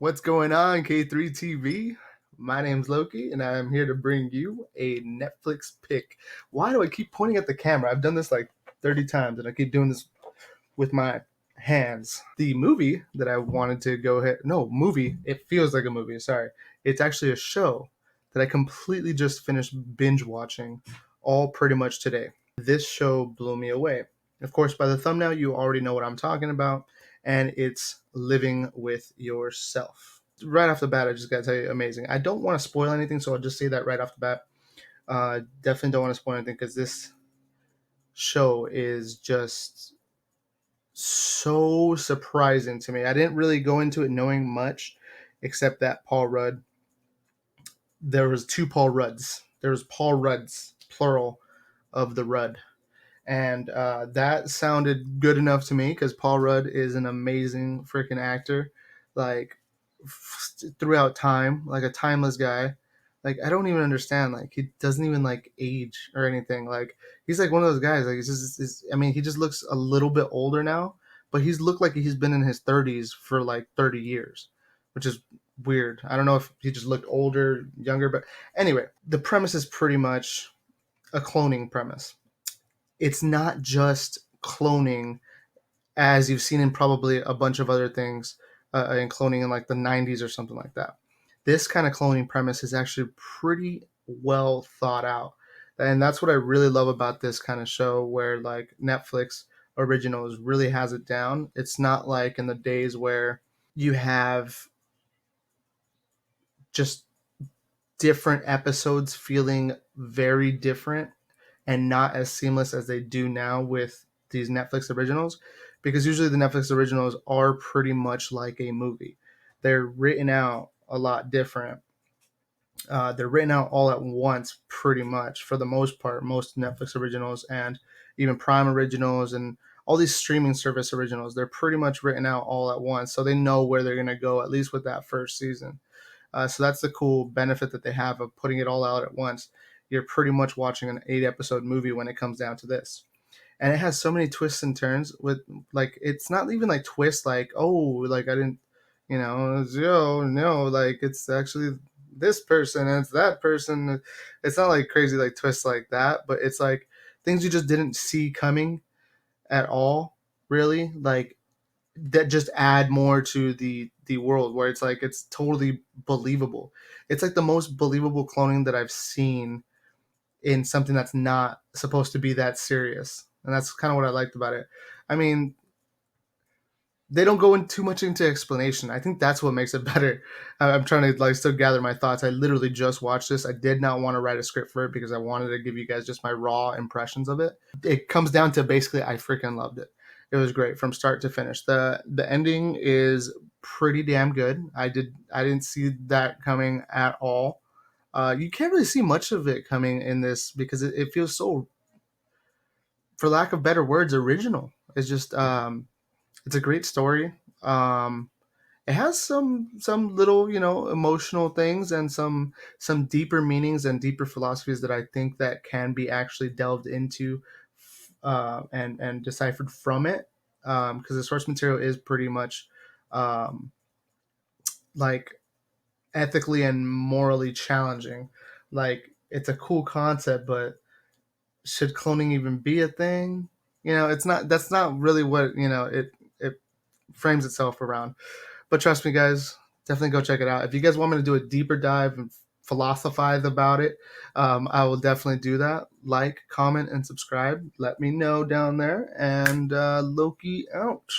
What's going on, K3 TV? My name's Loki, and I'm here to bring you a Netflix pick. Why do I keep pointing at the camera? I've done this like 30 times, and I keep doing this with my hands. The movie that I wanted to go ahead, no, movie, it feels like a movie, sorry. It's actually a show that I completely just finished binge watching all pretty much today. This show blew me away. Of course, by the thumbnail, you already know what I'm talking about, and it's Living with Yourself. Right off the bat, I just gotta tell you, amazing. I don't want to spoil anything, so I'll just say that right off the bat. Definitely don't want to spoil anything because this show is just so surprising to me. I didn't really go into it knowing much, except that Paul Rudd. There was two Paul Rudds. There was Paul Rudds, plural of the Rudd, and that sounded good enough to me because Paul Rudd is an amazing freaking actor, like throughout time, like a timeless guy. Like I don't even understand. Like he doesn't even like age or anything. Like he's like one of those guys. Like I mean, he just looks a little bit older now, but he's looked like he's been in his 30s for like 30 years, which is weird. I don't know if he just looked older, younger, but anyway, the premise is pretty much a cloning premise. It's not just cloning as you've seen in probably a bunch of other things in cloning in like the 90s or something like that. This kind of cloning premise is actually pretty well thought out. And that's what I really love about this kind of show where like Netflix originals really has it down. It's not like in the days where you have just different episodes feeling very different and not as seamless as they do now with these Netflix originals, because usually the Netflix originals are pretty much like a movie. They're written out a lot different. They're written out all at once, pretty much for the most part. Most Netflix originals and even Prime originals and all these streaming service originals, they're pretty much written out all at once, so they know where they're going to go at least with that first season. So that's the cool benefit that they have of putting it all out at once. You're pretty much watching an 8 episode movie when it comes down to this. And it has so many twists and turns with like it's not even like twists like, oh, like I didn't oh no, like it's actually this person and it's that person. It's not like crazy like twists like that, but it's like things you just didn't see coming at all, really. Like that just add more to the world where it's like it's totally believable. It's like the most believable cloning that I've seen in something that's not supposed to be that serious. And that's kind of what I liked about it. I mean, they don't go in too much into explanation. I think that's what makes it better. I'm trying to like still gather my thoughts. I literally just watched this. I did not want to write a script for it because I wanted to give you guys just my raw impressions of it. It comes down to basically I freaking loved it. It was great from start to finish. The ending is pretty damn good. I didn't see that coming at all. You can't really see much of it coming in this because it feels so, for lack of better words, original. It's just it's a great story. Um, it has some little emotional things and some deeper meanings and deeper philosophies that I think that can be actually delved into and deciphered from it, because the source material is pretty much um, like ethically and morally challenging. Like it's a cool concept, but should cloning even be a thing? It's not. That's not really what it frames itself around. But trust me, guys, definitely go check it out. If you guys want me to do a deeper dive and philosophize about it, I will definitely do that. Like, comment, and subscribe. Let me know down there. And Loki out.